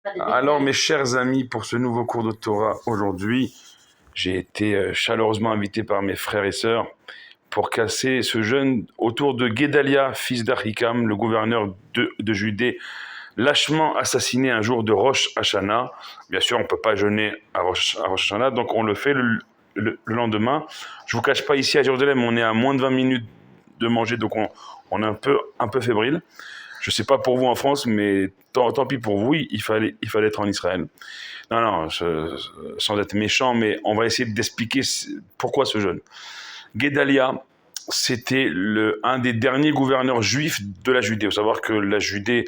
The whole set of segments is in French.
Alors, mes chers amis, pour ce nouveau cours de Torah aujourd'hui, j'ai été chaleureusement invité par mes frères et sœurs pour casser ce jeûne autour de Guédalia, fils d'Achikam, le gouverneur de Judée, lâchement assassiné un jour de Rosh Hashanah. Bien sûr, on ne peut pas jeûner à Rosh Hashanah, donc on le fait le lendemain. Je ne vous cache pas, ici à Jérusalem, on est à moins de 20 minutes de manger, donc on est un peu fébrile. Je ne sais pas pour vous en France, mais tant pis pour vous, il fallait être en Israël. Non, sans être méchant, mais on va essayer d'expliquer pourquoi ce jeûne. Guédalia, c'était un des derniers gouverneurs juifs de la Judée. Il faut savoir que la Judée,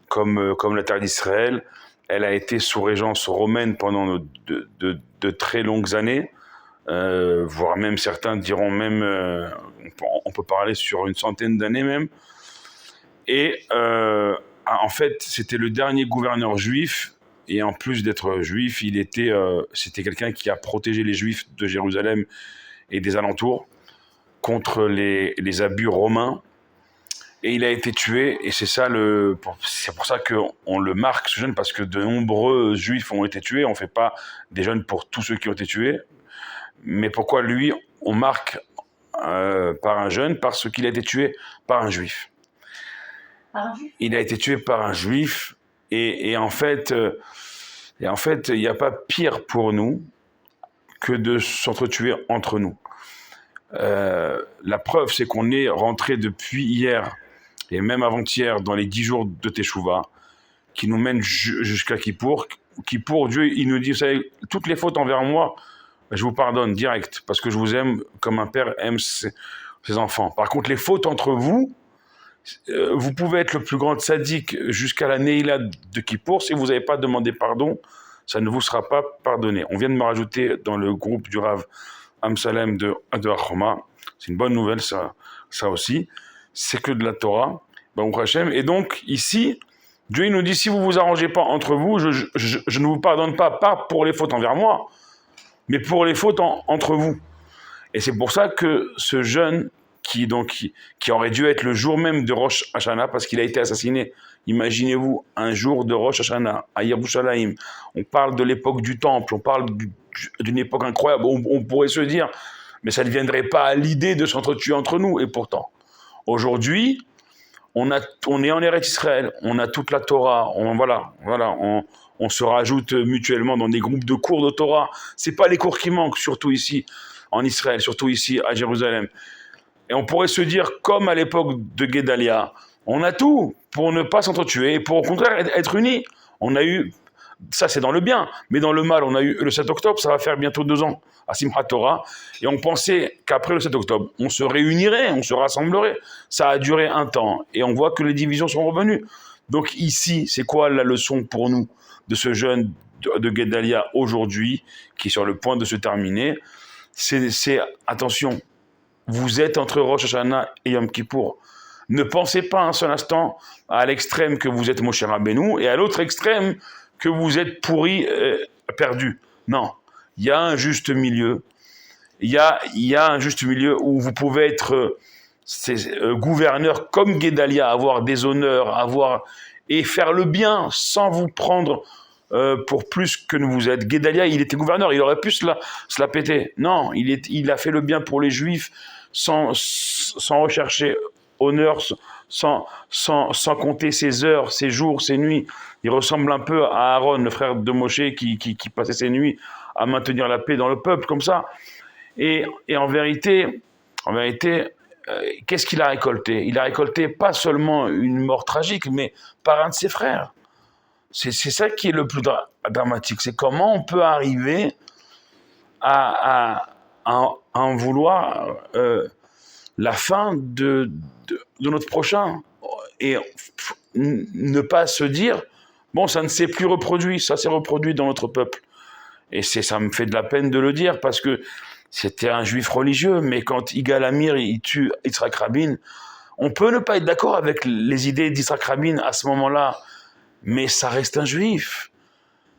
comme la terre d'Israël, elle a été sous régence romaine pendant de très longues années, voire même certains diront même, on peut parler sur une centaine d'années même. Et en fait, c'était le dernier gouverneur juif. Et en plus d'être juif, c'était quelqu'un qui a protégé les juifs de Jérusalem et des alentours contre les abus romains. Et il a été tué. Et c'est pour ça qu'on le marque, ce jeûne, parce que de nombreux juifs ont été tués. On ne fait pas des jeûnes pour tous ceux qui ont été tués. Mais pourquoi lui, on marque par un jeûne? Parce qu'il a été tué par un juif. Il a été tué par un juif et en fait, il n'y a pas pire pour nous que de s'entretuer entre nous. La preuve, c'est qu'on est rentré depuis hier et même avant-hier dans les 10 jours de Teshuvah qui nous mènent jusqu'à Kippour. Kippour, Dieu, il nous dit, vous savez, toutes les fautes envers moi, je vous pardonne direct parce que je vous aime comme un père aime ses enfants. Par contre, les fautes entre vous, vous pouvez être le plus grand sadique jusqu'à la Neila de Kippour. Si vous n'avez pas demandé pardon, ça ne vous sera pas pardonné. On vient de me rajouter dans le groupe du Rav Amsalem de Achoma. C'est une bonne nouvelle, ça aussi. C'est que de la Torah. Et donc, ici, Dieu il nous dit, si vous ne vous arrangez pas entre vous, je ne vous pardonne pas pour les fautes envers moi, mais pour les fautes entre vous. Et c'est pour ça que ce jeune qui aurait dû être le jour même de Rosh Hashanah, parce qu'il a été assassiné. Imaginez-vous, un jour de Rosh Hashanah, à Yerushalayim. On parle de l'époque du Temple, on parle d'une époque incroyable. On pourrait se dire, mais ça ne viendrait pas à l'idée de s'entretuer entre nous. Et pourtant, aujourd'hui, on est en Eretz Israël, on a toute la Torah, on se rajoute mutuellement dans des groupes de cours de Torah. C'est pas les cours qui manquent, surtout ici en Israël, surtout ici à Jérusalem. Et on pourrait se dire, comme à l'époque de Guédalia, on a tout pour ne pas s'entretuer et pour au contraire être unis. On a eu, ça c'est dans le bien, mais dans le mal, on a eu le 7 octobre, ça va faire bientôt 2 ans, à Simchat Torah, et on pensait qu'après le 7 octobre, on se réunirait, on se rassemblerait. Ça a duré un temps, et on voit que les divisions sont revenues. Donc ici, c'est quoi la leçon pour nous de ce jeûne de Guédalia aujourd'hui, qui est sur le point de se terminer? C'est attention, vous êtes entre Rosh Hashanah et Yom Kippour. Ne pensez pas un seul instant à l'extrême que vous êtes Moshe Rabbeinu et à l'autre extrême que vous êtes pourri, perdu. Non, il y a un juste milieu. Il y a un juste milieu où vous pouvez être gouverneur comme Guédalia, avoir des honneurs, et faire le bien sans vous prendre pour plus que vous êtes. Guédalia, il était gouverneur, il aurait pu se la péter. Non, il a fait le bien pour les Juifs sans rechercher honneur, sans compter ses heures, ses jours, ses nuits. Il ressemble un peu à Aaron, le frère de Moshe, qui passait ses nuits à maintenir la paix dans le peuple, comme ça. Et en vérité, qu'est-ce qu'il a récolté? Il a récolté pas seulement une mort tragique, mais par un de ses frères. C'est ça qui est le plus dramatique. C'est comment on peut arriver à en vouloir la fin de notre prochain et ne pas se dire bon, ça ne s'est plus reproduit, ça s'est reproduit dans notre peuple. Et ça me fait de la peine de le dire parce que c'était un juif religieux, mais quand Yigal Amir il tue Yitzhak Rabin, on peut ne pas être d'accord avec les idées d'Yitzhak Rabin à ce moment-là, mais ça reste un juif.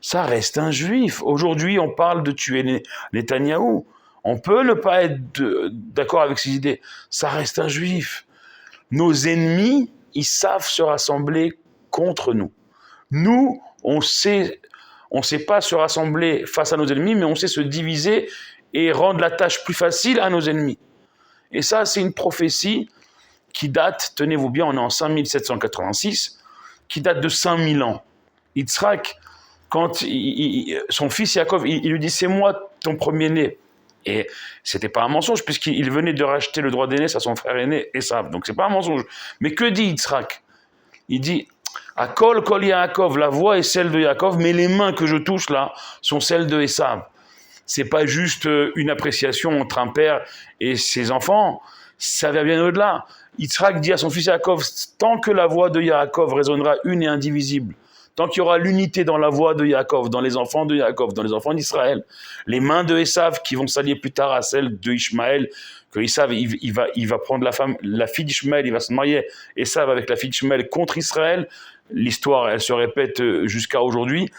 Ça reste un juif. Aujourd'hui, on parle de tuer Netanyahou. On peut ne pas être d'accord avec ces idées. Ça reste un juif. Nos ennemis, ils savent se rassembler contre nous. Nous, on sait pas se rassembler face à nos ennemis, mais on sait se diviser et rendre la tâche plus facile à nos ennemis. Et ça, c'est une prophétie qui date, tenez-vous bien, on est en 5786, qui date de 5000 ans. Yitzhak, quand son fils Yaakov, il lui dit « c'est moi ton premier-né ». Et c'était pas un mensonge, puisqu'il venait de racheter le droit d'aînesse à son frère aîné, Esav. Donc c'est pas un mensonge. Mais que dit Yitzhak? Il dit « Akol kol Yaakov », la voix est celle de Yaakov, mais les mains que je touche là sont celles de Esav. C'est pas juste une appréciation entre un père et ses enfants, ça va bien au-delà. Yitzhak dit à son fils Yaakov, tant que la voix de Yaakov résonnera une et indivisible, tant qu'il y aura l'unité dans la voix de Yaakov, dans les enfants de Yaakov, dans les enfants d'Israël, les mains de Esav qui vont s'allier plus tard à celles de Ishmaël, que Esav, il va prendre la fille d'Ishmaël, il va se marier, Esav avec la fille d'Ishmaël contre Israël, l'histoire, elle se répète jusqu'à aujourd'hui.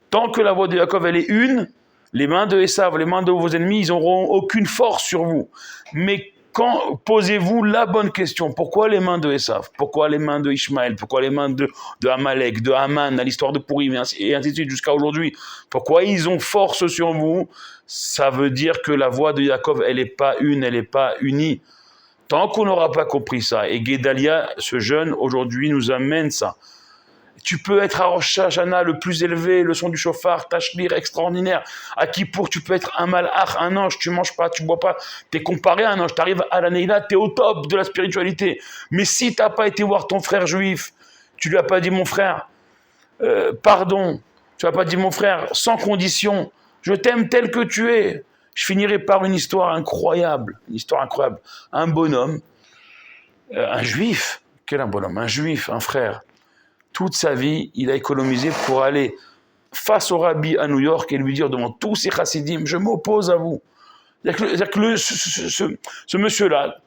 Tant que la voix de Yaakov, elle est une, les mains de Esav, les mains de vos ennemis, ils n'auront aucune force sur vous. Mais posez-vous la bonne question. Pourquoi les mains de Esav? Pourquoi les mains de Ishmaël? Pourquoi les mains de Amalek, de Haman, à l'histoire de Pourim, et ainsi de suite jusqu'à aujourd'hui? Pourquoi ils ont force sur vous? Ça veut dire que la voix de Yaakov, elle n'est pas une, elle n'est pas unie. Tant qu'on n'aura pas compris ça, et Guédalia, ce jeune, aujourd'hui, nous amène ça. Tu peux être à Rosh Hashanah le plus élevé, le son du chauffard, tachlir extraordinaire. À Kippour, tu peux être un malach, un ange, tu manges pas, tu bois pas. T'es comparé à un ange, t'arrives à la Neila, t'es au top de la spiritualité. Mais si t'as pas été voir ton frère juif, tu lui as pas dit mon frère, pardon, tu as pas dit mon frère, sans condition, je t'aime tel que tu es. Je finirai par une histoire incroyable, Un bonhomme, un juif, quel un bonhomme, un juif, un frère. Toute sa vie, il a économisé pour aller face au rabbi à New York et lui dire devant tous ces chassidim, je m'oppose à vous. C'est-à-dire que ce monsieur-là,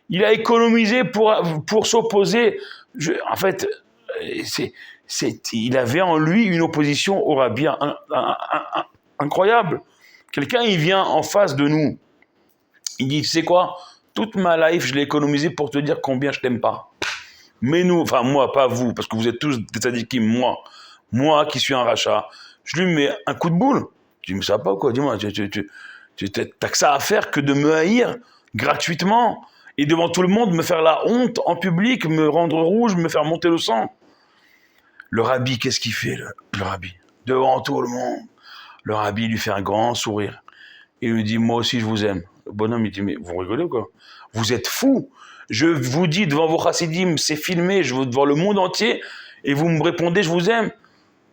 il a économisé pour s'opposer. En fait, il avait en lui une opposition au rabbi incroyable. Quelqu'un, il vient en face de nous. Il dit, tu sais quoi, toute ma life, je l'ai économisé pour te dire combien je t'aime pas. Mais nous, enfin moi, pas vous, parce que vous êtes tous des tzadikim, moi qui suis un rachat, je lui mets un coup de boule. Je dis, mais ça va pas quoi, dis-moi, t'as que ça à faire que de me haïr gratuitement et devant tout le monde me faire la honte en public, me rendre rouge, me faire monter le sang. Le rabbi, qu'est-ce qu'il fait, le rabbi? Devant tout le monde, le rabbi lui fait un grand sourire. Il lui dit, moi aussi je vous aime. Le bonhomme, il dit, mais vous rigolez ou quoi? Vous êtes fous. Je vous dis devant vos chassidim, c'est filmé, je veux devant le monde entier, et vous me répondez, je vous aime.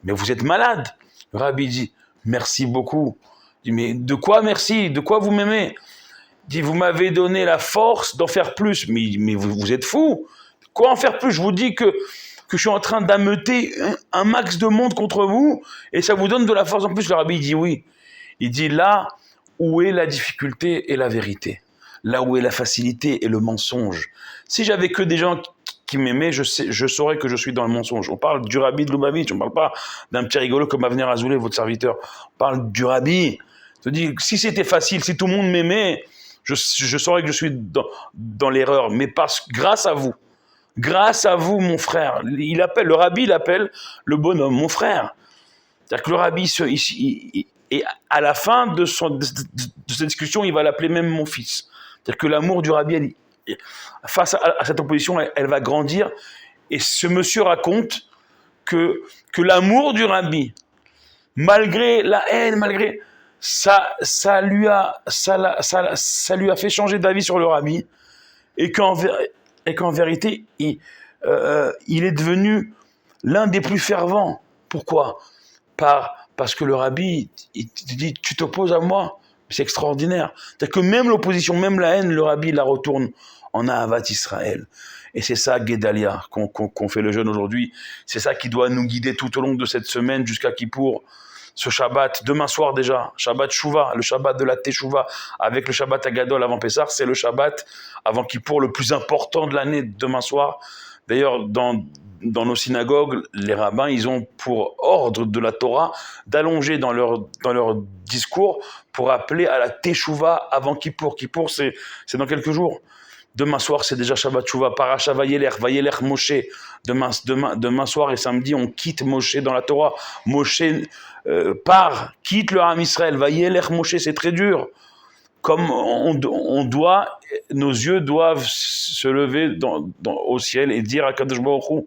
Mais vous êtes malade. Le rabbi dit, merci beaucoup. Il dit, mais de quoi merci? De quoi vous m'aimez? Il dit, vous m'avez donné la force d'en faire plus. Mais vous êtes fous. Quoi en faire plus? Je vous dis que je suis en train d'ameuter un max de monde contre vous, et ça vous donne de la force en plus. Le rabbi dit oui. Il dit, là où est la difficulté et la vérité? Là où est la facilité et le mensonge. Si j'avais que des gens qui m'aimaient, je saurais que je suis dans le mensonge. On parle du rabbi de Lubavitch, on ne parle pas d'un petit rigolo comme Avner Azoulay, votre serviteur. On parle du rabbi. Je dis, si c'était facile, si tout le monde m'aimait, je saurais que je suis dans l'erreur. Mais grâce à vous, mon frère, le rabbi, il appelle le bonhomme mon frère. C'est-à-dire que le rabbi, et à la fin de cette discussion, il va l'appeler même mon fils. C'est-à-dire que l'amour du rabbi, face à cette opposition, elle va grandir. Et ce monsieur raconte que l'amour du rabbi, malgré la haine, malgré ça lui a fait changer d'avis sur le rabbi, et qu'en vérité, il est devenu l'un des plus fervents. Pourquoi? Parce que le rabbi, il te dit, tu t'opposes à moi. C'est extraordinaire. C'est-à-dire que même l'opposition, même la haine, le rabbi la retourne en Ahavat Israël. Et c'est ça, Guédalia, qu'on fait le jeûne aujourd'hui. C'est ça qui doit nous guider tout au long de cette semaine jusqu'à Kippour. Ce Shabbat, demain soir déjà, Shabbat Shuvah, le Shabbat de la Teshuvah, avec le Shabbat Agadol avant Pessah, c'est le Shabbat avant Kippour le plus important de l'année, demain soir. D'ailleurs, dans nos synagogues, les rabbins, ils ont pour ordre de la Torah d'allonger dans leur discours pour appeler à la Teshuvah avant Kippour. Kippour, c'est dans quelques jours. Demain soir, c'est déjà Shabbat Shuvah. Paracha Vayelech Moshe. Demain soir et samedi, on quitte Moshe dans la Torah. Moshe quitte le Ham Israël. Vayelech Moshe, c'est très dur. Comme nos yeux doivent se lever au ciel et dire à Kadosh Baruch Hu,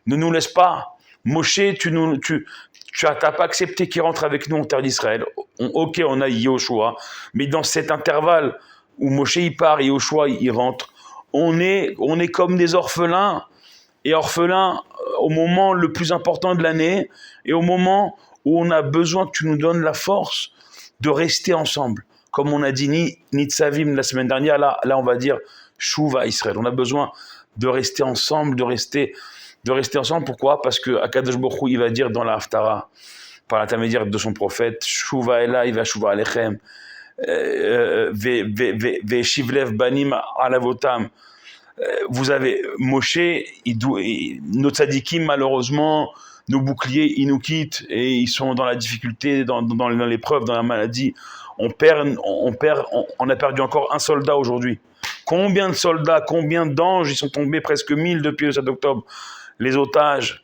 ne nous laisse pas. Moshe, tu n'as pas accepté qu'il rentre avec nous en terre d'Israël. Ok, on a Yoshua, mais dans cet intervalle où Moshe il part et Yoshua il rentre, on est comme des orphelins, et orphelins au moment le plus important de l'année, et au moment où on a besoin que tu nous donnes la force de rester ensemble. Comme on a dit Nitzavim la semaine dernière, là on va dire Shuva Israël. On a besoin de rester ensemble, de rester ensemble. Pourquoi? Parce que Akadosh Baruch Hu, il va dire dans la Haftara, par l'intermédiaire de son prophète, Shuva Elai va Shuva Alechem, Shivlev Banim Alavotam. Vous avez Moshe, nos tzadikim, malheureusement, nos boucliers, ils nous quittent et ils sont dans la difficulté, dans l'épreuve, dans la maladie. On a perdu encore un soldat aujourd'hui. Combien de soldats, combien d'anges, ils sont tombés, presque 1000 depuis le 7 octobre. Les otages,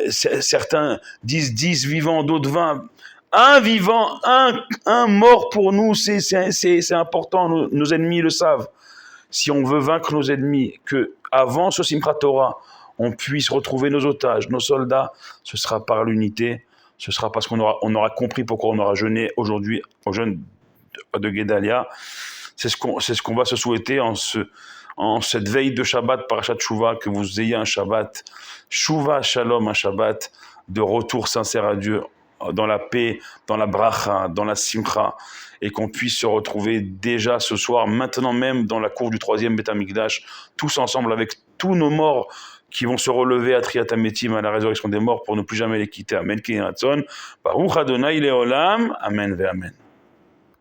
certains disent 10 vivants, d'autres 20. Un vivant, un mort pour nous, c'est important, nos ennemis le savent. Si on veut vaincre nos ennemis, que avant ce Simchat Torah, on puisse retrouver nos otages, nos soldats, ce sera par l'unité, ce sera parce qu'on aura compris pourquoi on aura jeûné aujourd'hui au jeûne de Guédalia. C'est ce qu'on va se souhaiter en cette veille de Shabbat, Parashat Shuvah, que vous ayez un Shabbat, Shuvah Shalom, un Shabbat de retour sincère à Dieu, dans la paix, dans la bracha, dans la simcha, et qu'on puisse se retrouver déjà ce soir, maintenant même, dans la cour du 3e Beth Amikdash, tous ensemble avec tous nos morts qui vont se relever à Triat Hametim, à la résurrection des morts, pour ne plus jamais les quitter. Amen. Baruch Adonai Leolam. Amen ve Amen.